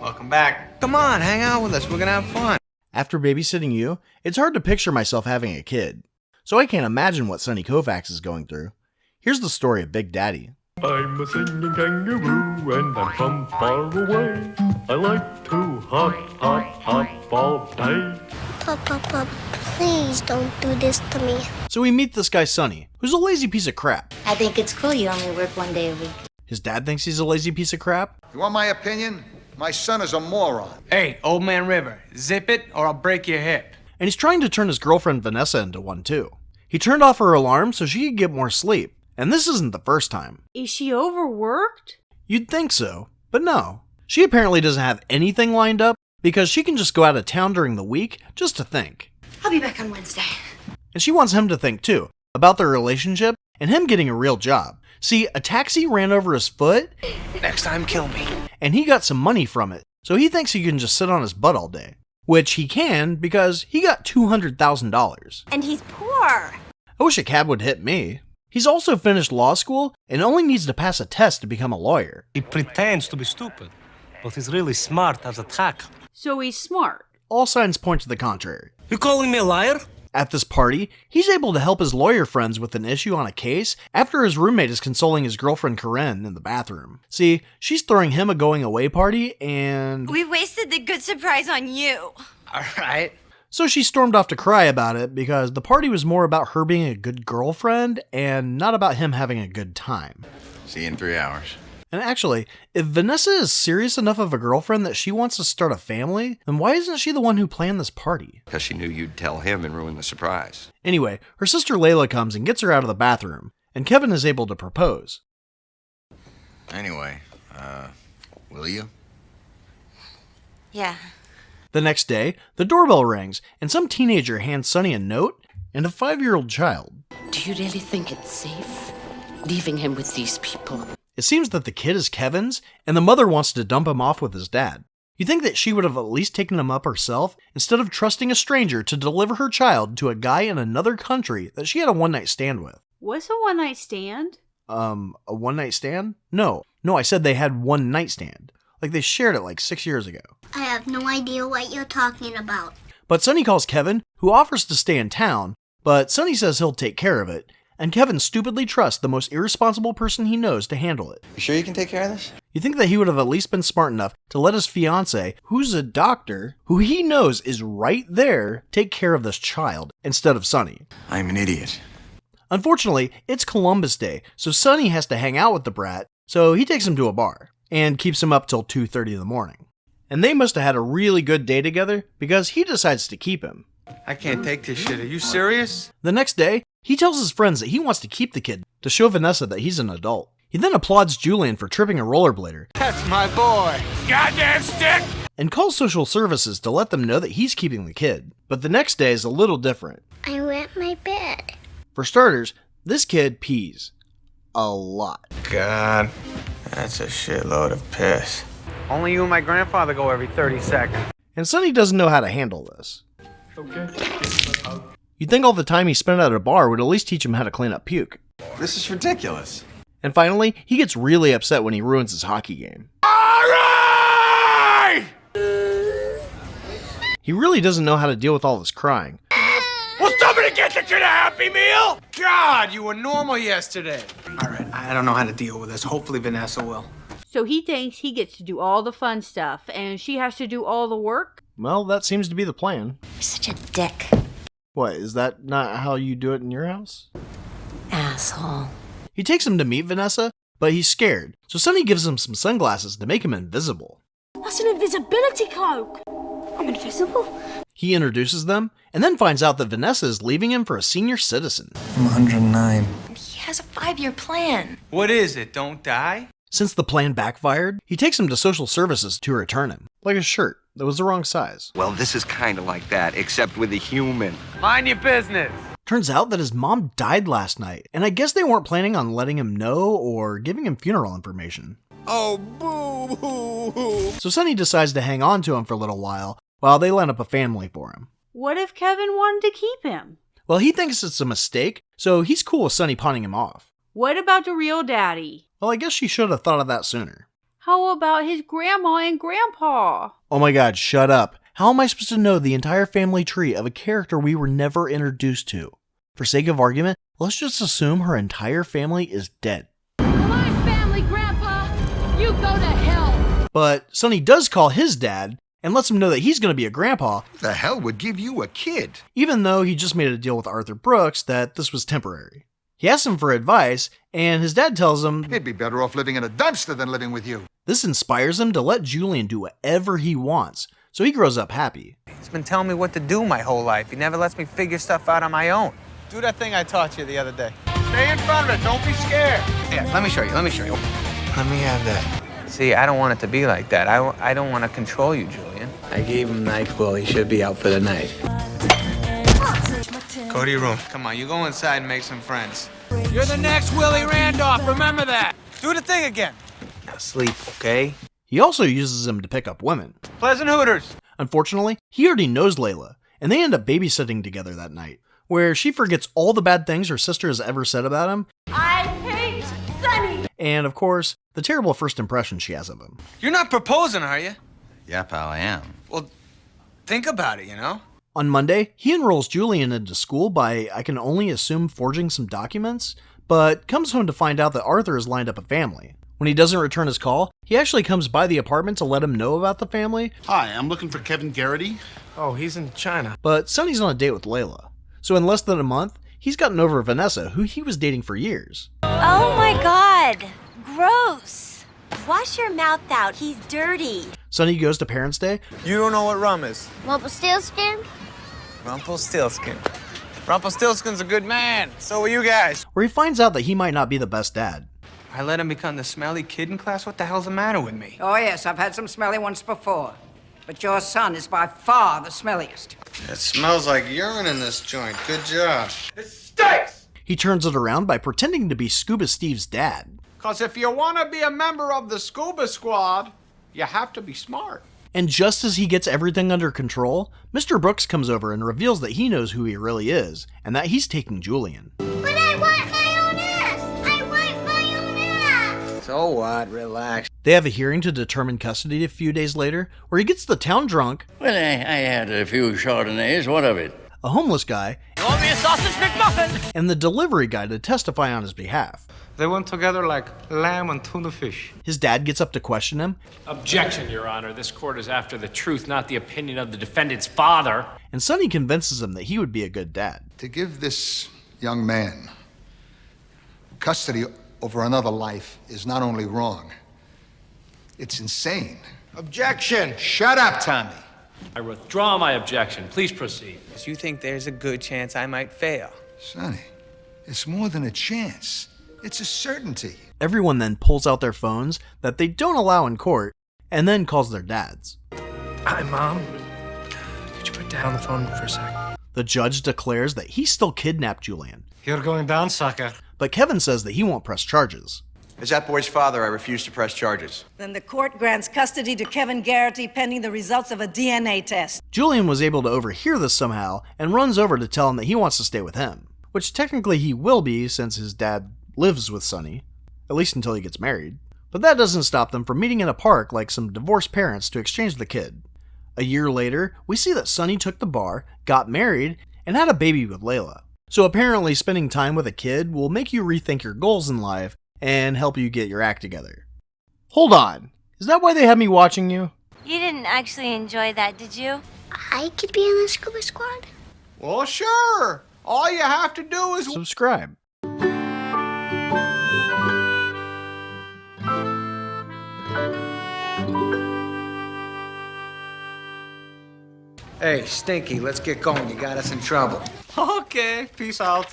Welcome back. Come on, hang out with us. We're gonna have fun. After babysitting you, it's hard to picture myself having a kid. So I can't imagine what Sonny Koufax is going through. Here's the story of Big Daddy. I'm a singing kangaroo and I'm from far away. I like to hop all day. Papa, please don't do this to me. So we meet this guy Sonny, who's a lazy piece of crap. I think it's cool you only work 1 day a week. His dad thinks he's a lazy piece of crap. You want my opinion? My son is a moron. Hey, Old Man River, zip it or I'll break your hip. And he's trying to turn his girlfriend Vanessa into one too. He turned off her alarm so she could get more sleep. And this isn't the first time. Is she overworked? You'd think so, but no. She apparently doesn't have anything lined up because she can just go out of town during the week just to think. I'll be back on Wednesday. And she wants him to think too, about their relationship and him getting a real job. See, a taxi ran over his foot. Next time, kill me. And he got some money from it, so he thinks he can just sit on his butt all day. Which he can because he got $200,000. And he's poor. I wish a cab would hit me. He's also finished law school and only needs to pass a test to become a lawyer. He pretends to be stupid, but he's really smart as a tack. So he's smart. All signs point to the contrary. You calling me a liar? At this party, he's able to help his lawyer friends with an issue on a case after his roommate is consoling his girlfriend Corinne in the bathroom. See, she's throwing him a going away party and... We wasted the good surprise on you. All right. So she stormed off to cry about it because the party was more about her being a good girlfriend and not about him having a good time. See you in 3 hours. And actually, if Vanessa is serious enough of a girlfriend that she wants to start a family, then why isn't she the one who planned this party? Because she knew you'd tell him and ruin the surprise. Anyway, her sister Layla comes and gets her out of the bathroom, and Kevin is able to propose. Anyway, will you? Yeah. The next day, the doorbell rings, and some teenager hands Sonny a note and a 5-year-old child. Do you really think it's safe leaving him with these people? It seems that the kid is Kevin's, and the mother wants to dump him off with his dad. You'd think that she would have at least taken him up herself, instead of trusting a stranger to deliver her child to a guy in another country that she had a one-night stand with. What's a one-night stand? A one-night stand? No, I said they had one nightstand. Like they shared it like 6 years ago. I have no idea what you're talking about. But Sonny calls Kevin, who offers to stay in town, but Sonny says he'll take care of it, and Kevin stupidly trusts the most irresponsible person he knows to handle it. You sure you can take care of this? You think that he would have at least been smart enough to let his fiancée, who's a doctor, who he knows is right there, take care of this child, instead of Sonny. I'm an idiot. Unfortunately, it's Columbus Day, so Sonny has to hang out with the brat, so he takes him to a bar, and keeps him up till 2:30 in the morning. And they must have had a really good day together, because he decides to keep him. I can't take this shit. Are you serious? The next day, he tells his friends that he wants to keep the kid to show Vanessa that he's an adult. He then applauds Julian for tripping a rollerblader. That's my boy. Goddamn stick! And calls social services to let them know that he's keeping the kid. But the next day is a little different. I wet my bed. For starters, this kid pees. A lot. God, that's a shitload of piss. Only you and my grandfather go every 30 seconds. And Sonny doesn't know how to handle this. You'd think all the time he spent at a bar would at least teach him how to clean up puke. This is ridiculous. And finally, he gets really upset when he ruins his hockey game. Alright! He really doesn't know how to deal with all this crying. Will somebody get the kid a Happy Meal? God, you were normal yesterday. Alright, I don't know how to deal with this. Hopefully Vanessa will. So he thinks he gets to do all the fun stuff, and she has to do all the work? Well, that seems to be the plan. You're such a dick. What, is that not how you do it in your house? Asshole. He takes him to meet Vanessa, but he's scared, so Sonny gives him some sunglasses to make him invisible. That's an invisibility cloak! I'm invisible? He introduces them, and then finds out that Vanessa is leaving him for a senior citizen. I'm 109. He has a 5-year plan. What is it? Don't die? Since the plan backfired, he takes him to social services to return him, like a shirt that was the wrong size. Well, this is kind of like that, except with a human. Mind your business. Turns out that his mom died last night, and I guess they weren't planning on letting him know or giving him funeral information. Oh, boo! So Sonny decides to hang on to him for a little while they line up a family for him. What if Kevin wanted to keep him? Well, he thinks it's a mistake, so he's cool with Sonny pawning him off. What about the real daddy? Well, I guess she should have thought of that sooner. How about his grandma and grandpa? Oh my god, shut up. How am I supposed to know the entire family tree of a character we were never introduced to? For sake of argument, let's just assume her entire family is dead. My family, Grandpa! You go to hell! But Sonny does call his dad and lets him know that he's going to be a grandpa. Who the hell would give you a kid? Even though he just made a deal with Arthur Brooks that this was temporary. He asks him for advice, and his dad tells him he'd be better off living in a dumpster than living with you. This inspires him to let Julian do whatever he wants, so he grows up happy. He's been telling me what to do my whole life. He never lets me figure stuff out on my own. Do that thing I taught you the other day. Stay in front of it. Don't be scared. Yeah, let me show you. Let me have that. See, I don't want it to be like that. I don't want to control you, Julian. I gave him NyQuil. He should be out for the night. Go to your room. Come on, you go inside and make some friends. You're the next Willie Randolph. Remember that. Do the thing again. Now sleep, okay? He also uses him to pick up women. Pleasant Hooters. Unfortunately, he already knows Layla, and they end up babysitting together that night, where she forgets all the bad things her sister has ever said about him. I hate Sonny! And, of course, the terrible first impression she has of him. You're not proposing, are you? Yeah, pal, I am. Well, think about it, you know? On Monday, he enrolls Julian into school by, I can only assume, forging some documents, but comes home to find out that Arthur has lined up a family. When he doesn't return his call, he actually comes by the apartment to let him know about the family. Hi, I'm looking for Kevin Gerrity. Oh, he's in China. But Sonny's on a date with Layla. So in less than a month, he's gotten over Vanessa, who he was dating for years. Oh my god. Gross. Wash your mouth out. He's dirty. Sonny goes to Parents' Day. You don't know what rum is. Rumpelstiltskin? Rumpelstiltskin. Rumpelstiltskin's a good man. So are you guys. Where he finds out that he might not be the best dad. I let him become the smelly kid in class? What the hell's the matter with me? Oh, yes, I've had some smelly ones before. But your son is by far the smelliest. It smells like urine in this joint. Good job. It stinks! He turns it around by pretending to be Scuba Steve's dad. Because if you want to be a member of the Scuba Squad, you have to be smart. And just as he gets everything under control, Mr. Brooks comes over and reveals that he knows who he really is, and that he's taking Julian. But I want my own ass! I want my own ass! So what? Relax. They have a hearing to determine custody a few days later, where he gets the town drunk. Well, I had a few Chardonnays. What of it? A homeless guy. You want me a sausage McMuffin? And the delivery guy to testify on his behalf. They went together like lamb and tuna fish. His dad gets up to question him. Objection, Your Honor. This court is after the truth, not the opinion of the defendant's father. And Sonny convinces him that he would be a good dad. To give this young man custody over another life is not only wrong, it's insane. Objection! Shut up, Tommy. I withdraw my objection. Please proceed. You think there's a good chance I might fail? Sonny, it's more than a chance. It's a certainty. Everyone then pulls out their phones that they don't allow in court, and then calls their dads. Hi, Mom. Could you put down the phone for a sec? The judge declares that he still kidnapped Julian. You're going down, sucker. But Kevin says that he won't press charges. As that boy's father, I refuse to press charges. Then the court grants custody to Kevin Gerrity pending the results of a DNA test. Julian was able to overhear this somehow and runs over to tell him that he wants to stay with him, which technically he will be since his dad lives with Sonny, at least until he gets married. But that doesn't stop them from meeting in a park like some divorced parents to exchange the kid. A year later, we see that Sonny took the bar, got married, and had a baby with Layla. So apparently spending time with a kid will make you rethink your goals in life and help you get your act together. Hold on, is that why they had me watching you? You didn't actually enjoy that, did you? I could be in the scuba squad? Well, sure. All you have to do is subscribe. Hey, Stinky, let's get going. You got us in trouble. Okay, peace out.